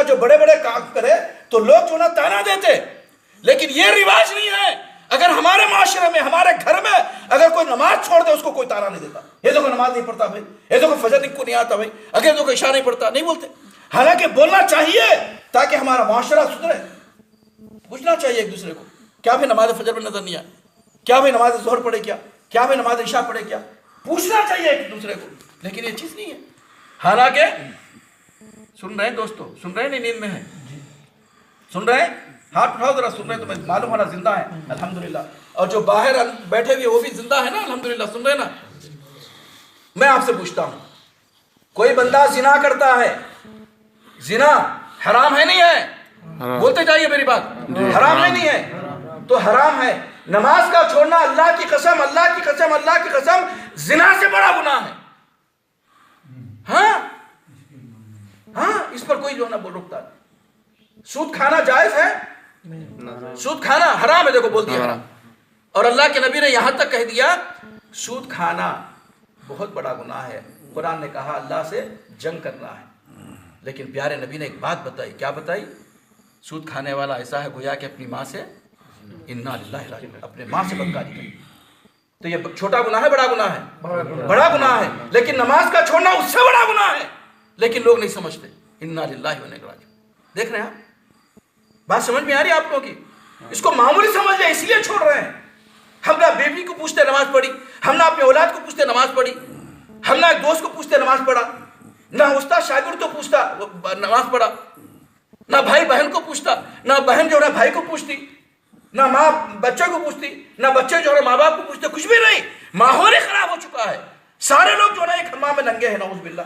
جو بڑے بڑے کام کرے تو لوگ جو نا تانا دیتے، لیکن یہ رواج نہیں ہے۔ اگر ہمارے معاشرے میں، ہمارے گھر میں اگر کوئی نماز چھوڑ دے اس کو کوئی تانا نہیں دیتا، یہ تو کوئی نماز نہیں پڑھتا بھائی، یہ تو کوئی فجر کو نہیں آتا بھائی، اگر تو کوئی عشاء نہیں پڑھتا، نہیں بولتے۔ حالانکہ بولنا چاہیے تاکہ ہمارا معاشرہ سدھرے۔ پوچھنا چاہیے ایک دوسرے کو، کیا بھی نماز فجر میں نظر نہیں آئے؟ کیا بھی نماز ظہر پڑھے؟ کیا بھی نماز عشاء پڑھے؟ کیا پوچھنا چاہیے ایک دوسرے کو، لیکن یہ چیز نہیں ہے۔ حالانکہ سن رہے ہیں دوستو، سن رہے ہیں؟ نہیں نیند میں ہیں؟ سن رہے ہیں؟ ہاتھ اٹھاؤ ذرا، سن رہے ہیں؟ تو میں معلوم ہونا زندہ ہے الحمدللہ، اور جو باہر بیٹھے ہوئے وہ بھی زندہ ہے نا الحمدللہ، سن رہے ہیں نا؟ میں آپ سے پوچھتا ہوں، کوئی بندہ زنا کرتا ہے، زنا حرام ہے نہیں ہے؟ بولتے جائیے میری بات، حرام ہے نہیں ہے؟ تو حرام ہے۔ نماز کا چھوڑنا اللہ کی قسم، اللہ کی قسم، اللہ کی قسم زنا سے بڑا گناہ ہے۔ ہاں اس پر کوئی جو ہے نا بول رکتا ہے۔ سود کھانا جائز ہے؟ سود کھانا حرام ہے، دیکھو بول دیا حرام، اور اللہ کے نبی نے یہاں تک کہہ دیا سود کھانا بہت بڑا گناہ ہے۔ قرآن نے کہا اللہ سے جنگ کرنا ہے، لیکن پیارے نبی نے ایک بات بتائی، کیا بتائی؟ سود کھانے والا ایسا ہے گویا کہ اپنی ماں سے انا للہ راجعون، اپنے ماں سے بدکاری کرے۔ تو یہ چھوٹا گناہ ہے بڑا گناہ ہے؟ بڑا گناہ ہے، لیکن نماز کا چھوڑنا اس سے بڑا گناہ ہے، لیکن لوگ نہیں سمجھتے۔ انا للہ و انا الیہ راجعون۔ دیکھ رہے ہیں آپ بات سمجھ میں آ رہی ہے آپ لوگوں کی؟ اس کو معمولی سمجھ لیں، اس لیے چھوڑ رہے ہیں۔ ہم نہ بیوی کو پوچھتے نماز پڑھی، ہم نہ اپنے اولاد کو پوچھتے نماز پڑھی، ہم نہ ایک دوست کو پوچھتے نماز پڑھا، نہ استاد شاگرد کو پوچھتا نماز پڑھا، نہ بھائی بہن کو پوچھتا، نہ بہن جو ہے بھائی کو پوچھتی، نہ ماں بچے کو پوچھتی، نہ بچے جو ہے ماں باپ کو پوچھتے، کچھ بھی نہیں۔ ماحول ہی خراب ہو چکا ہے، سارے لوگ جو ہے ایک حمام میں ننگے ہیں نعوذ باللہ۔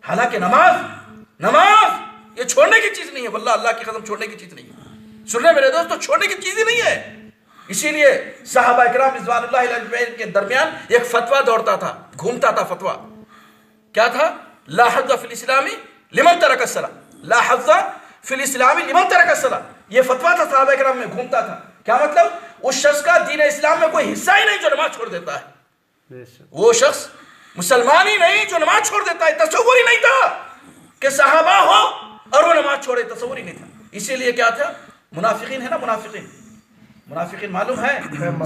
حالانکہ نماز یہ چھوڑنے کی چیز نہیں ہے، واللہ اللہ کی قسم چھوڑنے کی چیز نہیں ہے۔ سن رہے میرے دوستو، چھوڑنے کی چیز ہی نہیں ہے۔ اسی لیے صحابہ کرام رضوان اللہ علیہم کے درمیان ایک فتویٰ دوڑتا تھا، گھومتا تھا فتویٰ، کیا تھا؟ لا حظ فی الاسلام لمن ترک الصلاۃ، لا حظ فی الاسلام لمن ترک الصلاۃ، یہ فتویٰ تھا صحابہ کرام میں، گھومتا تھا۔ کیا مطلب؟ اس شخص کا دین اسلام میں کوئی حصہ ہی نہیں جو نماز چھوڑ دیتا ہے، وہ شخص مسلمان ہی نہیں جو نماز چھوڑ دیتا ہے۔ تصور ہی نہیں تھا کہ صحابہ ہو اور وہ نماز چھوڑے، تصور ہی نہیں تھا۔ اسی لیے کیا تھا؟ منافقین ہے نا، منافقین معلوم ہے،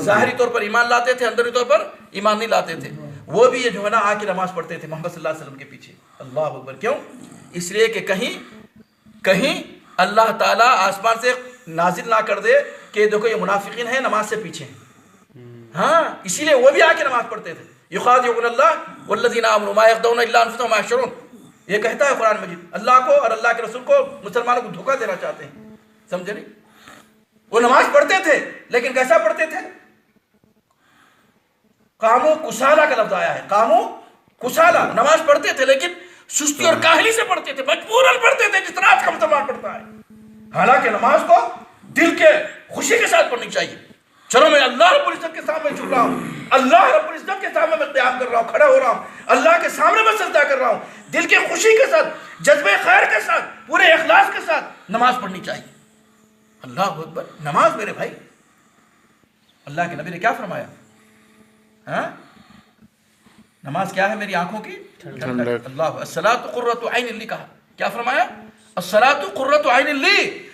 ظاہری طور پر ایمان لاتے تھے، اندری طور پر ایمان نہیں لاتے تھے۔ وہ بھی یہ جو ہے نا آ کے نماز پڑھتے تھے محمد صلی اللہ علیہ وسلم کے پیچھے۔ اللہ اکبر۔ کیوں؟ اس لیے کہ کہیں اللہ تعالیٰ آسمان سے نازل نہ کر دے کہ دیکھو یہ منافقین ہیں، نماز سے پیچھے ہیں۔ ہاں اسی لیے وہ بھی آ کے نماز پڑھتے تھے۔ یخادعون اللہ والذین آمنوا ما یخدعون الا انفسهم وما یشعرون، یہ کہتا ہے قرآن مجید، اللہ کو اور اللہ کے رسول کو مسلمانوں کو دھوکہ دینا چاہتے ہیں، سمجھے نہیں؟ وہ نماز پڑھتے تھے لیکن کیسا پڑھتے تھے؟ قاموا کسالى کا لفظ آیا ہے، قاموا کسالى، نماز پڑھتے تھے لیکن سستی اور کاہلی سے پڑھتے تھے، مجبوراً پڑھتے تھے، جس طرح آج کا مسلمان پڑھتا ہے۔ حالانکہ نماز کو دل کے خوشی کے ساتھ پڑھنی چاہیے۔ چلو میں اللہ رب العزت کے سامنے جھک رہا ہوں، اللہ رب العزت کے سامنے میں قیام کر رہا ہوں، کھڑا ہو رہا ہوں، اللہ کے سامنے میں سجدہ کر رہا ہوں، دل کے خوشی کے ساتھ، جذبے خیر کے ساتھ، پورے اخلاص کے ساتھ نماز پڑھنی چاہیے۔ اللہ اکبر۔ نماز میرے بھائی، اللہ کے نبی نے کیا فرمایا؟ ہاں نماز کیا ہے؟ میری آنکھوں کی ٹھنڈک۔ اللہ الصلاۃ قرۃ عین لی، کہا کیا فرمایا؟ الصلاۃ قرۃ عین لی،